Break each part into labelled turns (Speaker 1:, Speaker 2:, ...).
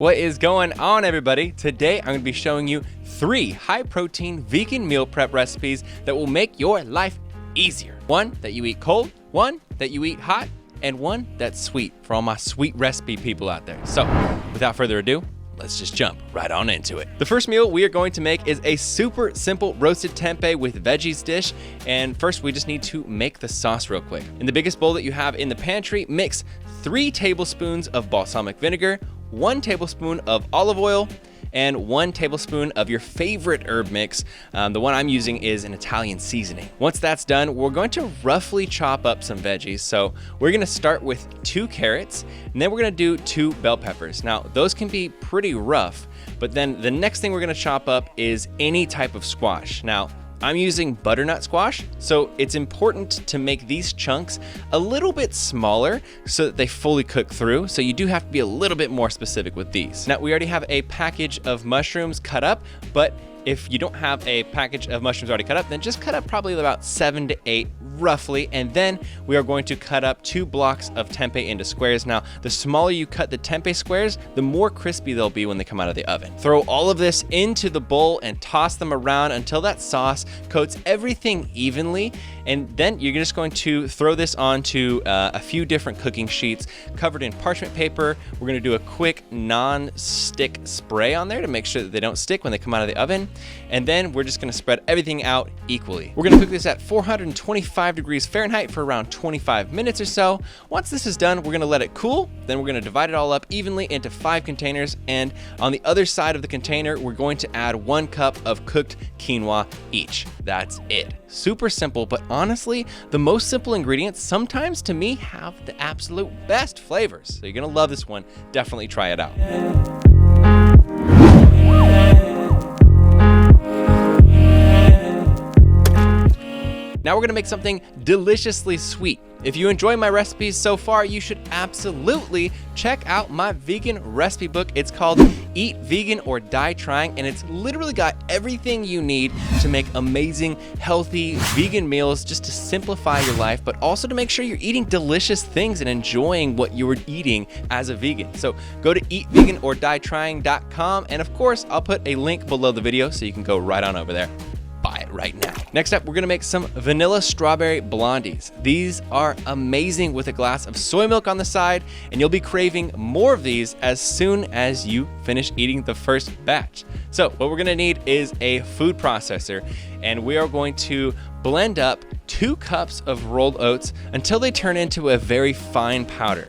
Speaker 1: What is going on, everybody? Today I'm going to be showing you 3 high-protein vegan meal prep recipes that will make your life easier. One that you eat cold, one that you eat hot, and one that's sweet for all my sweet recipe people out there. So, without further ado, let's just jump right on into it. The first meal we are going to make is a super simple roasted tempeh with veggies dish. And first, we just need to make the sauce real quick. In the biggest bowl that you have in the pantry, mix 3 tablespoons of balsamic vinegar, 1 tablespoon of olive oil, and 1 tablespoon of your favorite herb mix. The one I'm using is an Italian seasoning. Once that's done, we're going to roughly chop up some veggies. So we're gonna start with 2 carrots, and then we're gonna do 2 bell peppers. Now, those can be pretty rough, but then the next thing we're gonna chop up is any type of squash. Now, I'm using butternut squash, so it's important to make these chunks a little bit smaller so that they fully cook through, so you do have to be a little bit more specific with these. Now, we already have a package of mushrooms cut up, but if you don't have a package of mushrooms already cut up, then just cut up probably about 7 to 8 roughly, and then we are going to cut up 2 blocks of tempeh into squares. Now, the smaller you cut the tempeh squares, the more crispy they'll be when they come out of the oven. Throw all of this into the bowl and toss them around until that sauce coats everything evenly, and then you're just going to throw this onto a few different cooking sheets covered in parchment paper. We're gonna do a quick non-stick spray on there to make sure that they don't stick when they come out of the oven. And then we're just gonna spread everything out equally. We're gonna cook this at 425 degrees Fahrenheit for around 25 minutes or so. Once this is done, we're gonna let it cool. Then we're gonna divide it all up evenly into 5 containers. And on the other side of the container, we're going to add 1 cup of cooked quinoa each. That's it. Super simple, but honestly, the most simple ingredients sometimes to me have the absolute best flavors. So you're gonna love this one. Definitely try it out. Now we're gonna make something deliciously sweet. If you enjoy my recipes so far, you should absolutely check out my vegan recipe book. It's called Eat Vegan or Die Trying, and it's literally got everything you need to make amazing, healthy vegan meals just to simplify your life, but also to make sure you're eating delicious things and enjoying what you're eating as a vegan. So go to eatveganordietrying.com, and of course, I'll put a link below the video so you can go right on over there. Buy it right now. Next up, we're gonna make some vanilla strawberry blondies. These are amazing with a glass of soy milk on the side, and you'll be craving more of these as soon as you finish eating the first batch. So what we're gonna need is a food processor, and we are going to blend up 2 cups of rolled oats until they turn into a very fine powder.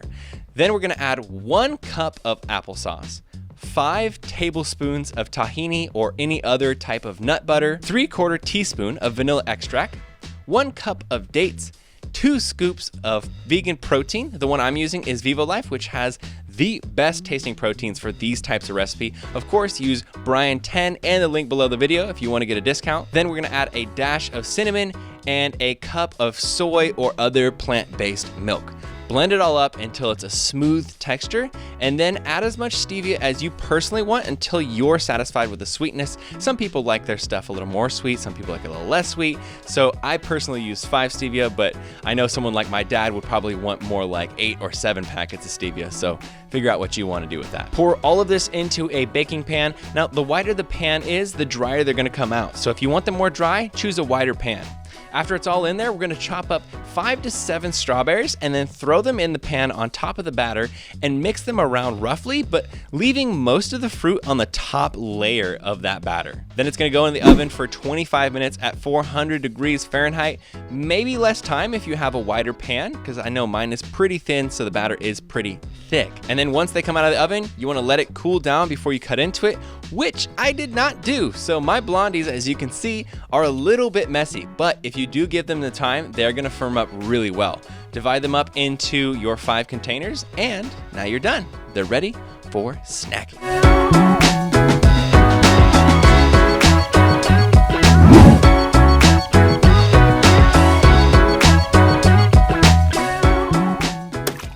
Speaker 1: Then we're gonna add 1 cup of applesauce, 5 tablespoons of tahini or any other type of nut butter, 3/4 teaspoon of vanilla extract, 1 cup of dates, 2 scoops of vegan protein. The one I'm using is Vivo Life, which has the best tasting proteins for these types of recipe. Of course, use Brian10 and the link below the video if you want to get a discount. Then we're gonna add a dash of cinnamon and a cup of soy or other plant-based milk. Blend it all up until it's a smooth texture, and then add as much stevia as you personally want until you're satisfied with the sweetness. Some people like their stuff a little more sweet, some people like it a little less sweet. So I personally use 5 stevia, but I know someone like my dad would probably want more like 8 or 7 packets of stevia. So figure out what you want to do with that. Pour all of this into a baking pan. Now, the wider the pan is, the drier they're gonna come out. So if you want them more dry, choose a wider pan. After it's all in there, we're gonna chop up 5 to 7 strawberries and then throw them in the pan on top of the batter and mix them around roughly, but leaving most of the fruit on the top layer of that batter. Then it's gonna go in the oven for 25 minutes at 400 degrees Fahrenheit. Maybe less time if you have a wider pan, because I know mine is pretty thin, so the batter is pretty thick. And then once they come out of the oven, you wanna let it cool down before you cut into it, which I did not do. So my blondies, as you can see, are a little bit messy, but if you do give them the time, they're gonna firm up really well. Divide them up into your 5 containers, and now you're done. They're ready for snacking.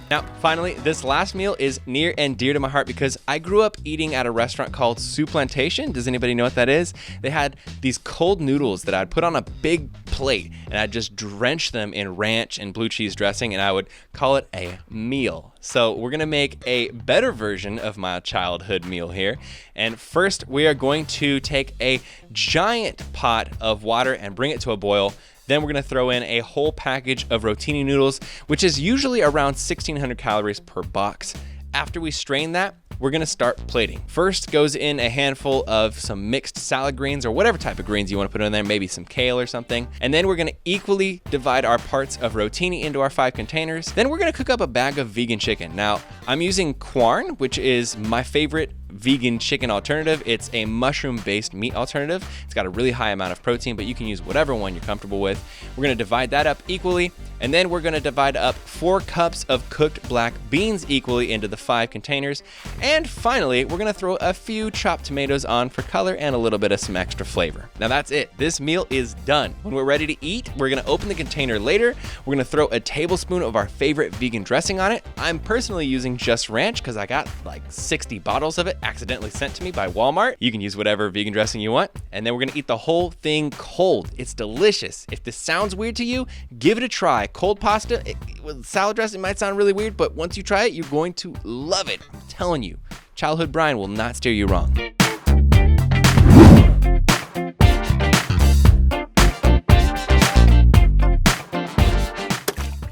Speaker 1: Now, finally, this last meal is near and dear to my heart because I grew up eating at a restaurant called Soup Plantation. Does anybody know what that is? They had these cold noodles that I'd put on a big plate, and I'd just drench them in ranch and blue cheese dressing, and I would call it a meal. So we're gonna make a better version of my childhood meal here. And first, we are going to take a giant pot of water and bring it to a boil. Then we're gonna throw in a whole package of Rotini noodles, which is usually around 1,600 calories per box. After we strain that, we're gonna start plating. First goes in a handful of some mixed salad greens or whatever type of greens you wanna put in there, maybe some kale or something. And then we're gonna equally divide our parts of Rotini into our 5 containers. Then we're gonna cook up a bag of vegan chicken. Now, I'm using Quorn, which is my favorite vegan chicken alternative. It's a mushroom-based meat alternative. It's got a really high amount of protein, but you can use whatever one you're comfortable with. We're gonna divide that up equally, and then we're gonna divide up 4 cups of cooked black beans equally into the 5 containers. And finally, we're gonna throw a few chopped tomatoes on for color and a little bit of some extra flavor. Now that's it. This meal is done. When we're ready to eat, we're gonna open the container later. We're gonna throw a tablespoon of our favorite vegan dressing on it. I'm personally using just ranch because I got like 60 bottles of it accidentally sent to me by Walmart. You can use whatever vegan dressing you want. And then we're gonna eat the whole thing cold. It's delicious. If this sounds weird to you, give it a try. Cold pasta with salad dressing might sound really weird, but once you try it, you're going to love it. I'm telling you, childhood Brian will not steer you wrong.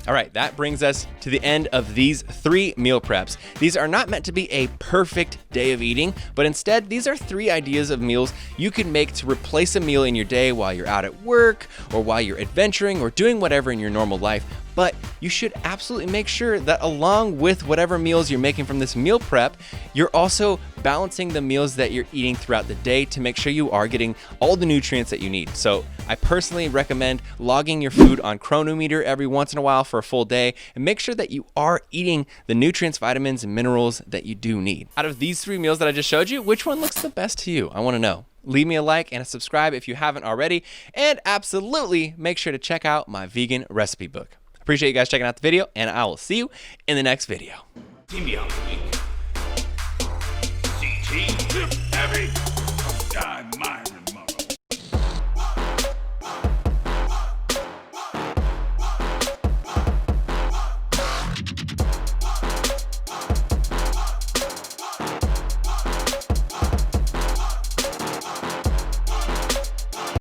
Speaker 1: All right, that brings us to the end of these 3 meal preps. These are not meant to be a perfect day of eating, but instead, these are 3 ideas of meals you can make to replace a meal in your day while you're out at work, or while you're adventuring, or doing whatever in your normal life. But you should absolutely make sure that along with whatever meals you're making from this meal prep, you're also balancing the meals that you're eating throughout the day to make sure you are getting all the nutrients that you need. So I personally recommend logging your food on Chronometer every once in a while for a full day, and make sure that you are eating the nutrients, vitamins, and minerals that you do need. Out of these 3 meals that I just showed you, which one looks the best to you? I wanna know. Leave me a like and a subscribe if you haven't already, and absolutely make sure to check out my vegan recipe book. Appreciate you guys checking out the video, and I will see you in the next video.
Speaker 2: Team Beyond Week. CT every